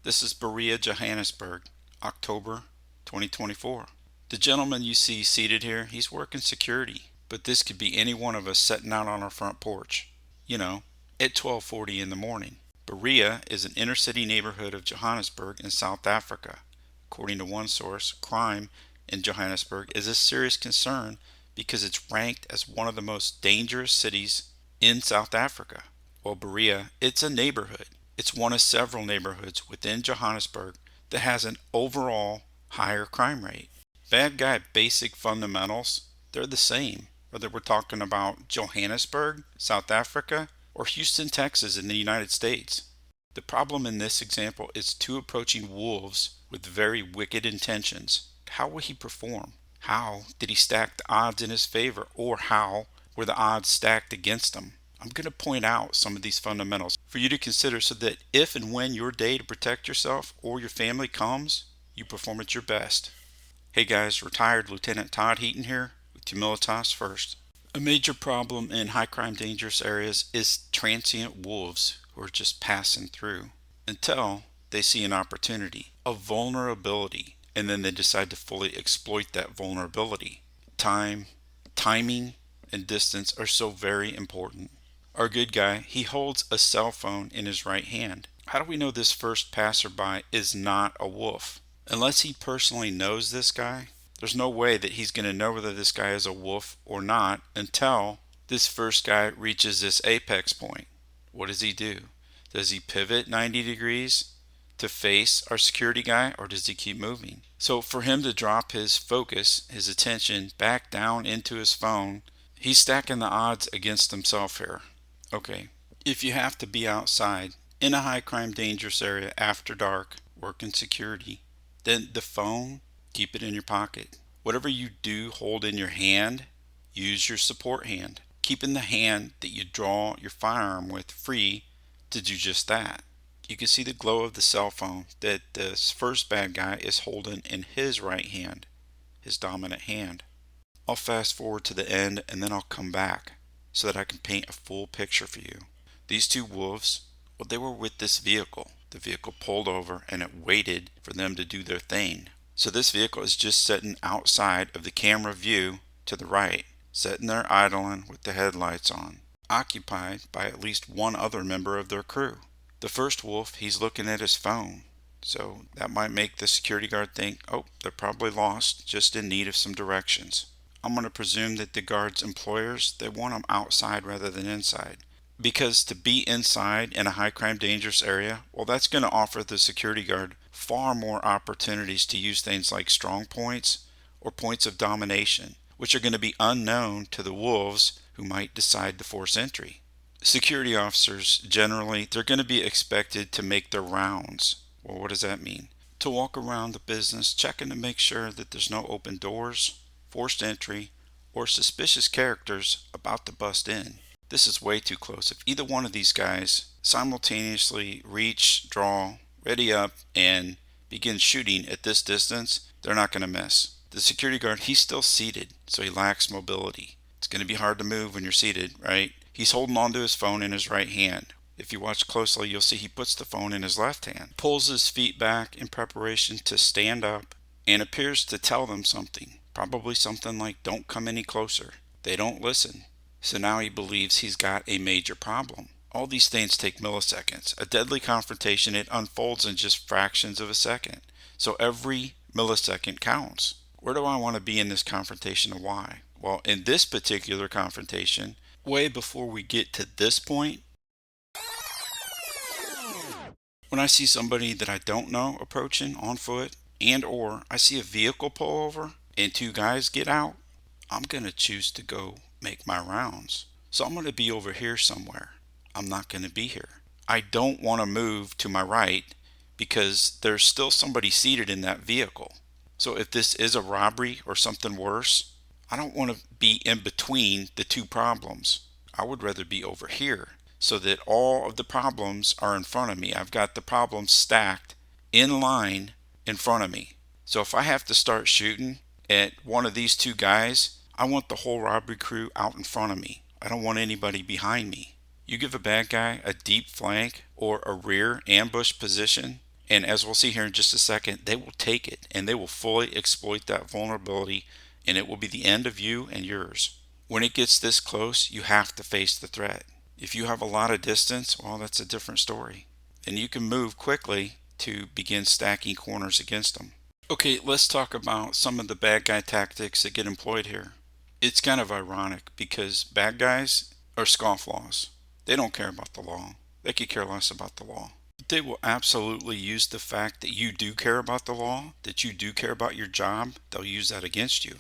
This is Berea, Johannesburg, October 2024. The gentleman you see seated here, he's working security, but this could be any one of us sitting out on our front porch, you know, at 12:40 in the morning. Berea is an inner city neighborhood of Johannesburg in South Africa. According to one source, crime in Johannesburg is a serious concern because it's ranked as one of the most dangerous cities in South Africa. Well, Berea, it's a neighborhood. It's one of several neighborhoods within Johannesburg that has an overall higher crime rate. Bad guy basic fundamentals, they're the same, whether we're talking about Johannesburg, South Africa, or Houston, Texas in the United States. The problem in this example is two approaching wolves with very wicked intentions. How will he perform? How did he stack the odds in his favor, or how were the odds stacked against him? I'm going to point out some of these fundamentals for you to consider so that if and when your day to protect yourself or your family comes, you perform at your best. Hey guys, retired Lieutenant Todd Heaton here with Humilitas First. A major problem in high crime dangerous areas is transient wolves who are just passing through until they see an opportunity, a vulnerability, and then they decide to fully exploit that vulnerability. Timing, and distance are so very important. Our good guy, he holds a cell phone in his right hand. How do we know this first passerby is not a wolf? Unless he personally knows this guy, there's no way that he's going to know whether this guy is a wolf or not until this first guy reaches this apex point. What does he do? Does he pivot 90 degrees to face our security guy, or does he keep moving? So for him to drop his focus, his attention back down into his phone, he's stacking the odds against himself here. Okay, if you have to be outside in a high crime dangerous area after dark, working security, then the phone, keep it in your pocket. Whatever you do hold in your hand, use your support hand. Keeping the hand that you draw your firearm with free to do just that. You can see the glow of the cell phone that this first bad guy is holding in his right hand, his dominant hand. I'll fast forward to the end and then I'll come back so that I can paint a full picture for you. These two wolves, well, they were with this vehicle. The vehicle pulled over and it waited for them to do their thing. So this vehicle is just sitting outside of the camera view to the right, sitting there idling with the headlights on, occupied by at least one other member of their crew. The first wolf, he's looking at his phone. So that might make the security guard think, oh, they're probably lost, just in need of some directions. I'm going to presume that the guard's employers, they want them outside rather than inside. Because to be inside in a high crime dangerous area, well, that's going to offer the security guard far more opportunities to use things like strong points or points of domination, which are going to be unknown to the wolves who might decide to force entry. Security officers, generally, they're going to be expected to make their rounds. Well, what does that mean? To walk around the business, checking to make sure that there's no open doors, forced entry, or suspicious characters about to bust in. This is way too close. If either one of these guys simultaneously reach, draw, ready up, and begin shooting at this distance, they're not going to miss. The security guard, he's still seated, so he lacks mobility. It's going to be hard to move when you're seated, right? He's holding onto his phone in his right hand. If you watch closely, you'll see he puts the phone in his left hand, pulls his feet back in preparation to stand up, and appears to tell them something. Probably something like, don't come any closer. They don't listen. So now he believes he's got a major problem. All these things take milliseconds. A deadly confrontation, it unfolds in just fractions of a second. So every millisecond counts. Where do I want to be in this confrontation and why? Well, in this particular confrontation, way before we get to this point, when I see somebody that I don't know approaching on foot, and or I see a vehicle pull over and two guys get out, I'm going to choose to go make my rounds. So I'm going to be over here somewhere. I'm not going to be here. I don't want to move to my right because there's still somebody seated in that vehicle. So if this is a robbery or something worse, I don't want to be in between the two problems. I would rather be over here so that all of the problems are in front of me. I've got the problems stacked in line in front of me. So if I have to start shooting at one of these two guys, I want the whole robbery crew out in front of me. I don't want anybody behind me. You give a bad guy a deep flank or a rear ambush position, And as we'll see here in just a second, they will take it and they will fully exploit that vulnerability, and it will be the end of you and yours. When it gets this close, you have to face the threat. If you have a lot of distance, well, that's a different story. And you can move quickly to begin stacking corners against them. Okay, let's talk about some of the bad guy tactics that get employed here. It's kind of ironic because bad guys are scofflaws. They don't care about the law. They could care less about the law. They will absolutely use the fact that you do care about the law, that you do care about your job. They'll use that against you.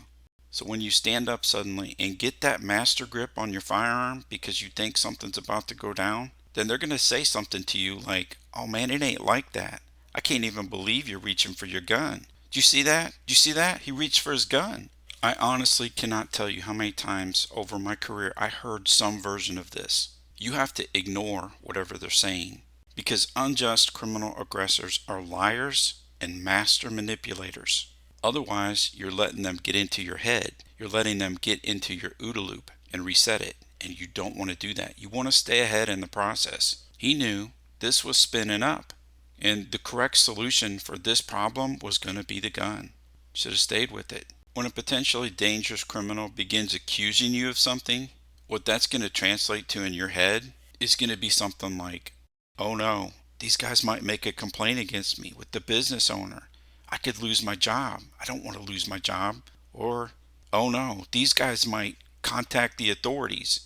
So when you stand up suddenly and get that master grip on your firearm because you think something's about to go down, then they're going to say something to you like, "Oh man, it ain't like that. I can't even believe you're reaching for your gun. Do you see that? Do you see that? He reached for his gun." I honestly cannot tell you how many times over my career I heard some version of this. You have to ignore whatever they're saying because unjust criminal aggressors are liars and master manipulators. Otherwise, you're letting them get into your head. You're letting them get into your OODA loop and reset it. And you don't want to do that. You want to stay ahead in the process. He knew this was spinning up. And the correct solution for this problem was going to be the gun. Should have stayed with it. When a potentially dangerous criminal begins accusing you of something, what that's going to translate to in your head is going to be something like, "Oh no, these guys might make a complaint against me with the business owner. I could lose my job. I don't want to lose my job." Or, "Oh no, these guys might contact the authorities.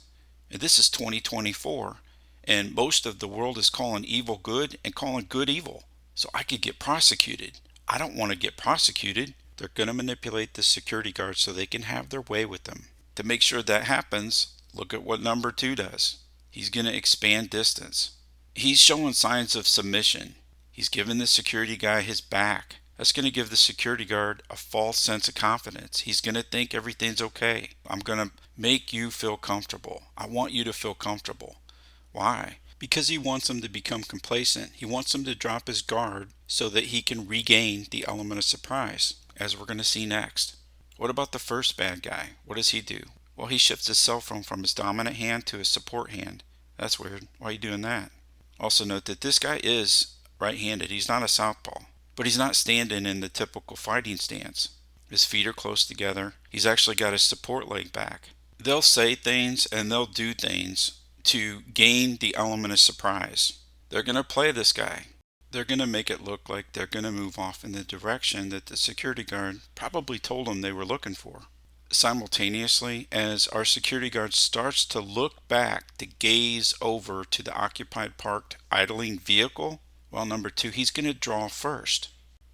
And this is 2024, and most of the world is calling evil good and calling good evil. So I could get prosecuted. I don't want to get prosecuted." They're going to manipulate the security guards so they can have their way with them. To make sure that happens, look at what number 2 does. He's going to expand distance. He's showing signs of submission. He's giving the security guy his back. That's going to give the security guard a false sense of confidence. He's going to think everything's okay. I'm going to make you feel comfortable. I want you to feel comfortable. Why? Because he wants them to become complacent. He wants them to drop his guard so that he can regain the element of surprise, as we're going to see next. What about the first bad guy? What does he do? Well, he shifts his cell phone from his dominant hand to his support hand. That's weird. Why are you doing that? Also note that this guy is right-handed. He's not a southpaw, but he's not standing in the typical fighting stance. His feet are close together. He's actually got his support leg back. They'll say things and they'll do things to gain the element of surprise. They're going to play this guy. They're going to make it look like they're going to move off in the direction that the security guard probably told them they were looking for. Simultaneously, as our security guard starts to look back to gaze over to the occupied parked idling vehicle, well, number 2, he's going to draw first.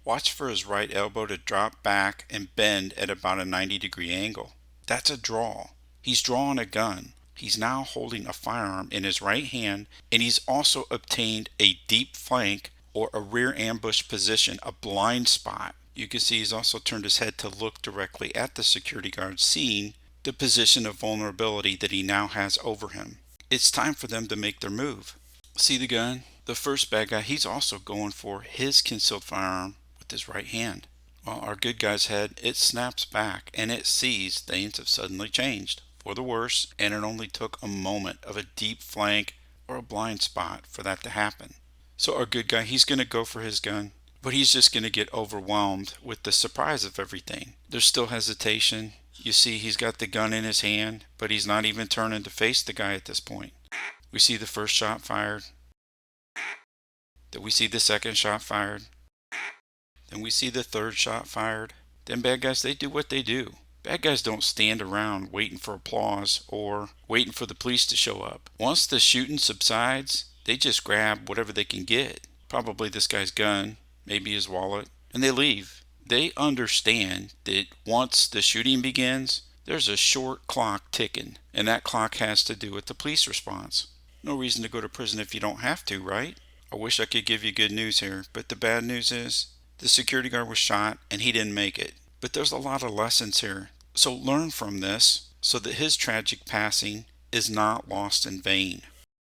Watch for his right elbow to drop back and bend at about a 90-degree angle. That's a draw. He's drawing a gun. He's now holding a firearm in his right hand, and he's also obtained a deep flank or a rear ambush position, a blind spot. You can see he's also turned his head to look directly at the security guard, seeing the position of vulnerability that he now has over him. It's time for them to make their move. See the gun? The first bad guy, he's also going for his concealed firearm with his right hand. While our good guy's head, it snaps back and it sees things have suddenly changed for the worse, and it only took a moment of a deep flank or a blind spot for that to happen. So our good guy, he's going to go for his gun, but he's just going to get overwhelmed with the surprise of everything. There's still hesitation. You see he's got the gun in his hand, but he's not even turning to face the guy at this point. We see the first shot fired. Then we see the second shot fired. Then we see the third shot fired. Then bad guys, they do what they do. Bad guys don't stand around waiting for applause or waiting for the police to show up. Once the shooting subsides, they just grab whatever they can get. Probably this guy's gun, maybe his wallet, and they leave. They understand that once the shooting begins, there's a short clock ticking, and that clock has to do with the police response. No reason to go to prison if you don't have to, right? I wish I could give you good news here, but the bad news is the security guard was shot and he didn't make it. But there's a lot of lessons here. So learn from this so that his tragic passing is not lost in vain.